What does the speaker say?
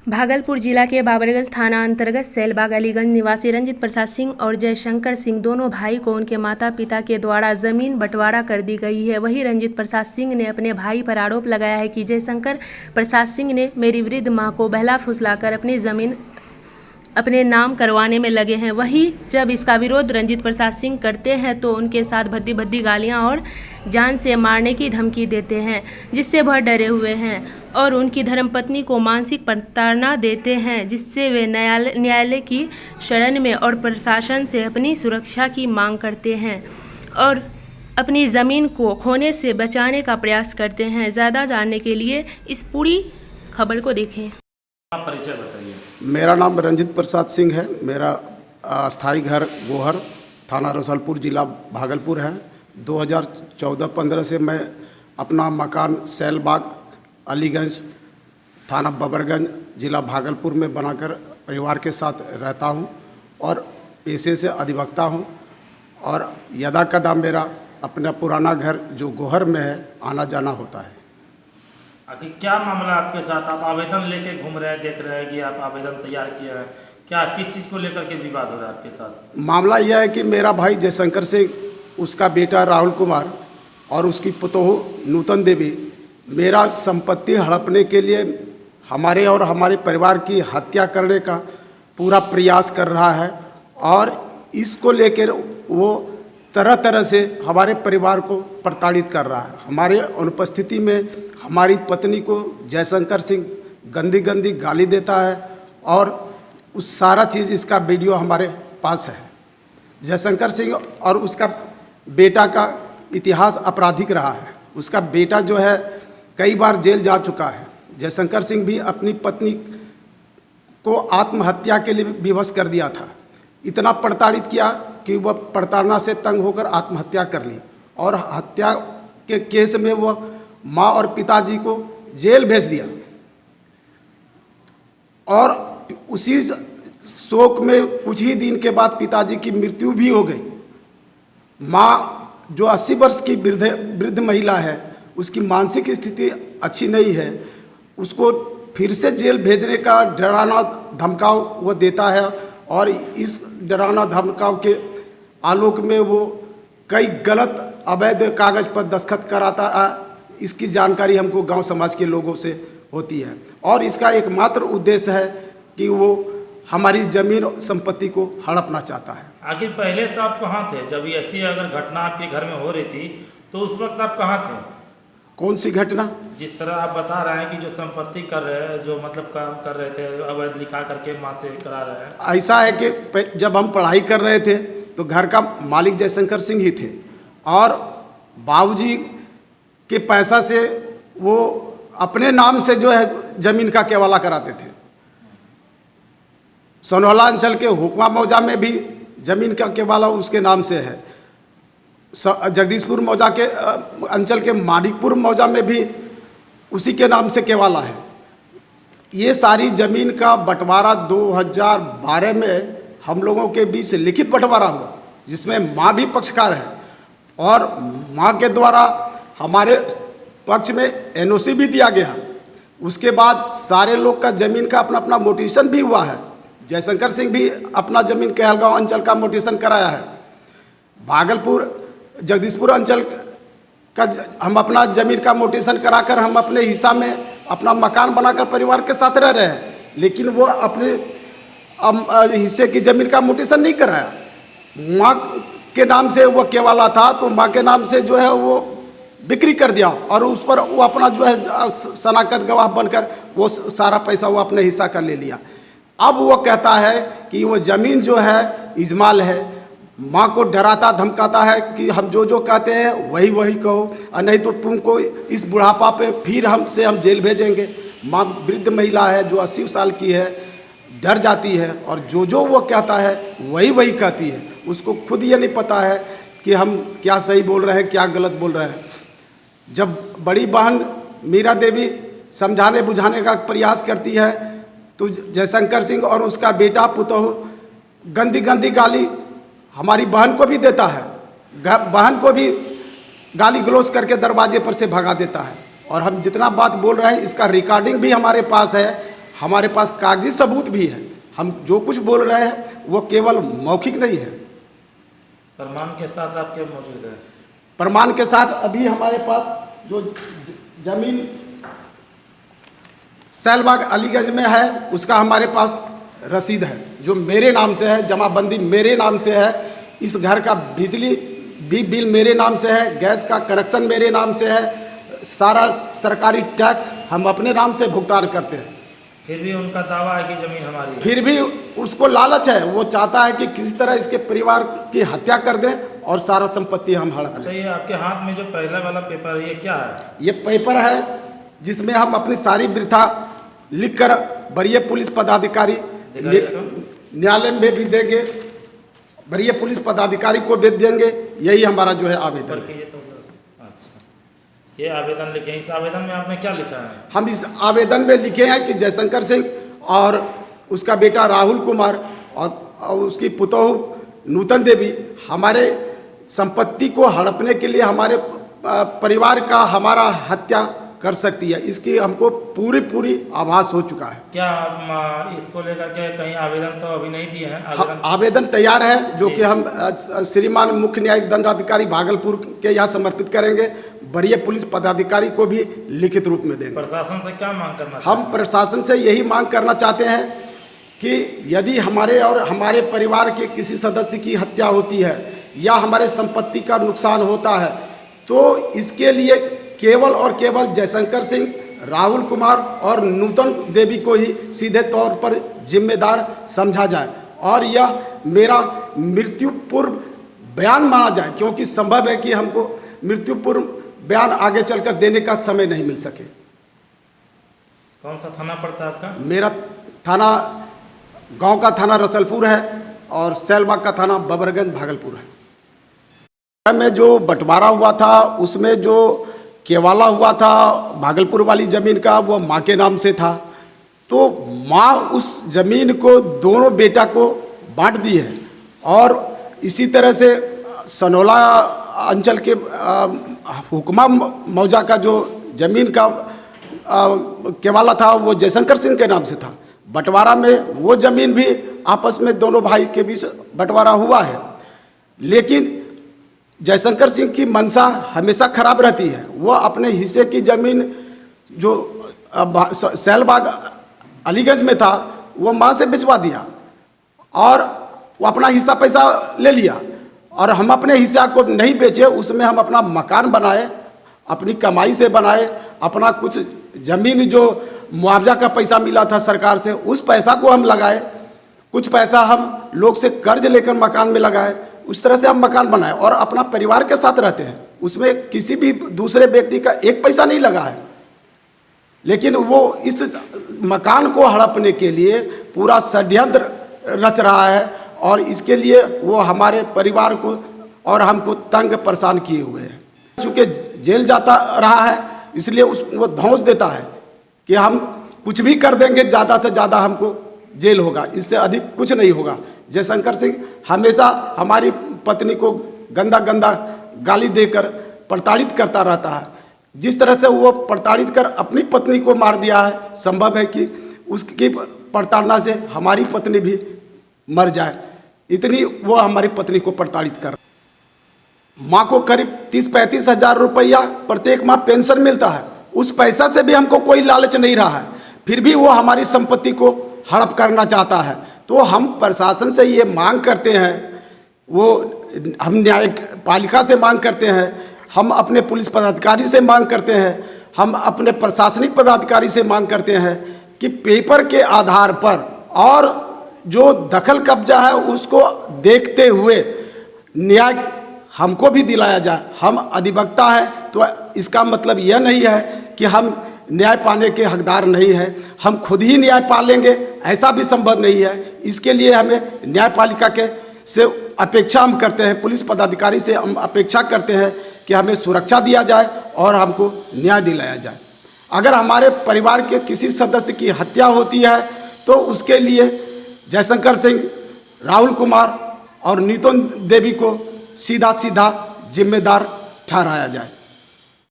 भागलपुर जिला के बाबरगंज थाना अंतर्गत सैलबाग अलीगंज निवासी रंजित प्रसाद सिंह और जयशंकर सिंह दोनों भाई को उनके माता पिता के द्वारा जमीन बंटवारा कर दी गई है। वहीं रंजित प्रसाद सिंह ने अपने भाई पर आरोप लगाया है कि जयशंकर प्रसाद सिंह ने मेरी वृद्ध मां को बहला फुसलाकर अपनी जमीन अपने नाम करवाने में लगे हैं। वहीं जब इसका विरोध रंजित प्रसाद सिंह करते हैं तो उनके साथ भद्दी भद्दी गालियां और जान से मारने की धमकी देते हैं, जिससे वह डरे हुए हैं और उनकी धर्मपत्नी को मानसिक प्रताड़ना देते हैं, जिससे वे न्यायालय की शरण में और प्रशासन से अपनी सुरक्षा की मांग करते हैं और अपनी ज़मीन को खोने से बचाने का प्रयास करते हैं। ज़्यादा जानने के लिए इस पूरी खबर को देखें। परिचय बताइए। मेरा नाम रंजित प्रसाद सिंह है। मेरा स्थायी घर गोहर, थाना रसलपुर, जिला भागलपुर है। 2014-15 से मैं अपना मकान सैलबाग अलीगंज, थाना बबरगंज, जिला भागलपुर में बनाकर परिवार के साथ रहता हूं और पेशे से अधिवक्ता हूं और यदा कदा मेरा अपना पुराना घर जो गोहर में है आना जाना होता है। आखिर क्या मामला आपके साथ? आप आवेदन लेके घूम रहे हैं, देख रहे हैं कि आप आवेदन तैयार किया है, क्या किस चीज़ को लेकर के विवाद हो रहा है आपके साथ? मामला यह है कि मेरा भाई जयशंकर सिंह, उसका बेटा राहुल कुमार और उसकी पुतोहू नूतन देवी मेरा संपत्ति हड़पने के लिए हमारे और हमारे परिवार की हत्या करने का पूरा प्रयास कर रहा है और इसको लेकर वो तरह तरह से हमारे परिवार को प्रताड़ित कर रहा है। हमारे अनुपस्थिति में हमारी पत्नी को जयशंकर सिंह गंदी गंदी गाली देता है और उस सारा चीज़ इसका वीडियो हमारे पास है। जयशंकर सिंह और उसका बेटा का इतिहास आपराधिक रहा है। उसका बेटा जो है कई बार जेल जा चुका है। जयशंकर सिंह भी अपनी पत्नी को आत्महत्या के लिए विवश कर दिया था। इतना प्रताड़ित किया कि वह प्रताड़ना से तंग होकर आत्महत्या कर ली और हत्या के केस में वह माँ और पिताजी को जेल भेज दिया और उसी शोक में कुछ ही दिन के बाद पिताजी की मृत्यु भी हो गई। माँ जो 80 वर्ष की वृद्ध महिला है, उसकी मानसिक स्थिति अच्छी नहीं है। उसको फिर से जेल भेजने का डराना धमकाव वो देता है और इस डराना धमकाव के आलोक में वो कई गलत अवैध कागज़ पर दस्तखत कराता है। इसकी जानकारी हमको गांव समाज के लोगों से होती है और इसका एकमात्र उद्देश्य है कि वो हमारी ज़मीन और संपत्ति को हड़पना चाहता है। आखिर पहले से आप कहाँ थे जब ऐसी अगर घटना आपके घर में हो रही थी तो उस वक्त आप कहाँ थे? कौन सी घटना? जिस तरह आप बता रहे हैं कि जो संपत्ति कर रहे हैं, जो मतलब काम कर रहे थे, अवैध लिखा करके माँ से करा रहे हैं। ऐसा है कि जब हम पढ़ाई कर रहे थे तो घर का मालिक जयशंकर सिंह ही थे और बाबूजी के पैसा से वो अपने नाम से जो है ज़मीन का केवाला कराते थे। सोनहला अंचल के हुक्मा मौजा में भी ज़मीन का केवाला उसके नाम से है। जगदीशपुर मौजा के अंचल के मानिकपुर मौजा में भी उसी के नाम से केवाला है। ये सारी ज़मीन का बंटवारा 2012 में हम लोगों के बीच लिखित बंटवारा हुआ, जिसमें माँ भी पक्षकार है और माँ के द्वारा हमारे पक्ष में एनओसी भी दिया गया। उसके बाद सारे लोग का ज़मीन का अपना अपना मोटिशन भी हुआ है। जयशंकर सिंह भी अपना ज़मीन कहलगांव अंचल का मोटिशन कराया है। भागलपुर जगदीशपुर अंचल का हम अपना ज़मीन का मोटिशन कराकर हम अपने हिस्सा में अपना मकान बनाकर परिवार के साथ रह रहे हैं, लेकिन वो अपने हिस्से की ज़मीन का मोटिशन नहीं कराया। माँ के नाम से वो केवाला था तो माँ के नाम से जो है वो बिक्री कर दिया और उस पर वो अपना जो है शनाख्त गवाह बनकर वो सारा पैसा वो अपने हिस्सा का ले लिया। अब वो कहता है कि वो ज़मीन जो है इजमाल है। माँ को डराता धमकाता है कि हम जो जो कहते हैं वही वही कहो और नहीं तो तुमको इस बुढ़ापा पे फिर हम जेल भेजेंगे। माँ वृद्ध महिला है जो 80 साल की है, डर जाती है और जो वो कहता है वही वही कहती है। उसको खुद ये नहीं पता है कि हम क्या सही बोल रहे हैं क्या गलत बोल रहे हैं। जब बड़ी बहन मीरा देवी समझाने बुझाने का प्रयास करती है तो जयशंकर सिंह और उसका बेटा पुतोहू गंदी गंदी गाली हमारी बहन को भी देता है। बहन को भी गाली गलौज करके दरवाजे पर से भगा देता है और हम जितना बात बोल रहे हैं इसका रिकॉर्डिंग भी हमारे पास है हमारे पास कागजी सबूत भी है। हम जो कुछ बोल रहे हैं वो केवल मौखिक नहीं है, प्रमाण के साथ आपके मौजूद है। प्रमाण के साथ अभी हमारे पास जो जमीन सैलबाग अलीगंज में है उसका हमारे पास रसीद है, जो मेरे नाम से है, जमाबंदी मेरे नाम से है। इस घर का बिजली बिल मेरे नाम से है, गैस का कनेक्शन मेरे नाम से है, सारा सरकारी टैक्स हम अपने नाम से भुगतान करते हैं। फिर भी उनका दावा है कि जमीन हमारी है। फिर भी उसको लालच है, वो चाहता है कि किसी तरह इसके परिवार की हत्या कर दें और सारा संपत्ति हम हड़प अच्छा, लें। ये आपके हाथ में जो पहला वाला पेपर है ये क्या है? ये पेपर है जिसमें हम अपनी सारी वृथा लिखकर वरीय पुलिस पदाधिकारी न्यायालय में भी देंगे, वरीय पुलिस पदाधिकारी को भी देंगे। यही हमारा जो है आवेदन है। अच्छा, ये आवेदन लिखे हैं। इस आवेदन में आपने क्या लिखा है? हम इस आवेदन में लिखे हैं कि जयशंकर सिंह और उसका बेटा राहुल कुमार और उसकी पुतोहू नूतन देवी हमारे संपत्ति को हड़पने के लिए हमारे परिवार का हमारा हत्या कर सकती है, इसकी हमको पूरी आभास हो चुका है। क्या इसको लेकर के कहीं आवेदन तो अभी नहीं दिए हैं? आवेदन तैयार है, जो कि हम श्रीमान मुख्य न्यायिक दंडाधिकारी भागलपुर के यहाँ समर्पित करेंगे। वरीय पुलिस पदाधिकारी को भी लिखित रूप में देंगे। प्रशासन से क्या मांग करना? हम प्रशासन से यही मांग करना चाहते हैं कि यदि हमारे और हमारे परिवार के किसी सदस्य की हत्या होती है या हमारे संपत्ति का नुकसान होता है तो इसके लिए केवल और केवल जयशंकर सिंह, राहुल कुमार और नूतन देवी को ही सीधे तौर पर जिम्मेदार समझा जाए और यह मेरा मृत्यु पूर्व बयान माना जाए, क्योंकि संभव है कि हमको मृत्यु पूर्व बयान आगे चलकर देने का समय नहीं मिल सके। कौन सा थाना पड़ता है आपका? मेरा थाना गांव का थाना रसलपुर है और सैलबाग का थाना बबरगंज भागलपुर है। में जो बंटवारा हुआ था उसमें जो केवाला हुआ था भागलपुर वाली ज़मीन का, वो माँ के नाम से था। तो माँ उस ज़मीन को दोनों बेटा को बांट दी है और इसी तरह से सनोला अंचल के हुक्मा मौजा का जो ज़मीन का केवाला था वो जयशंकर सिंह के नाम से था। बंटवारा में वो ज़मीन भी आपस में दोनों भाई के बीच बंटवारा हुआ है, लेकिन जयशंकर सिंह की मंशा हमेशा खराब रहती है। वो अपने हिस्से की ज़मीन जो सैलबाग अलीगंज में था वो माँ से भिजवा दिया और वो अपना हिस्सा पैसा ले लिया और हम अपने हिस्सा को नहीं बेचे, उसमें हम अपना मकान बनाए, अपनी कमाई से बनाए, अपना कुछ ज़मीन जो मुआवजा का पैसा मिला था सरकार से उस पैसा को हम लगाए, कुछ पैसा हम लोग से कर्ज लेकर मकान में लगाए, उस तरह से हम मकान बनाए और अपना परिवार के साथ रहते हैं। उसमें किसी भी दूसरे व्यक्ति का एक पैसा नहीं लगा है, लेकिन वो इस मकान को हड़पने के लिए पूरा षड्यंत्र रच रहा है और इसके लिए वो हमारे परिवार को और हमको तंग परेशान किए हुए हैं। चूँकि जेल जाता रहा है इसलिए वो धौंस देता है कि हम कुछ भी कर देंगे, ज़्यादा से ज़्यादा हमको जेल होगा, इससे अधिक कुछ नहीं होगा। जयशंकर सिंह हमेशा हमारी पत्नी को गंदा गाली देकर प्रताड़ित करता रहता है। जिस तरह से वो प्रताड़ित कर अपनी पत्नी को मार दिया है, संभव है कि उसकी प्रताड़ना से हमारी पत्नी भी मर जाए, इतनी वो हमारी पत्नी को प्रताड़ित कर। माँ को करीब 30-35 हज़ार रुपया प्रत्येक माह पेंशन मिलता है, उस पैसा से भी हमको कोई लालच नहीं रहा है, फिर भी वो हमारी संपत्ति को हड़प करना चाहता है। तो हम प्रशासन से ये मांग करते हैं, वो हम न्यायिक पालिका से मांग करते हैं, हम अपने पुलिस पदाधिकारी से मांग करते हैं, हम अपने प्रशासनिक पदाधिकारी से मांग करते हैं कि पेपर के आधार पर और जो दखल कब्जा है उसको देखते हुए न्याय हमको भी दिलाया जाए। हम अधिवक्ता हैं तो इसका मतलब यह नहीं है कि हम न्याय पाने के हकदार नहीं हैं, हम खुद ही न्याय पा लेंगे ऐसा भी संभव नहीं है। इसके लिए हमें न्यायपालिका के से अपेक्षा हम करते हैं, पुलिस पदाधिकारी से हम अपेक्षा करते हैं कि हमें सुरक्षा दिया जाए और हमको न्याय दिलाया जाए। अगर हमारे परिवार के किसी सदस्य की हत्या होती है तो उसके लिए जयशंकर सिंह, राहुल कुमार और नीतन देवी को सीधा जिम्मेदार ठहराया जाए।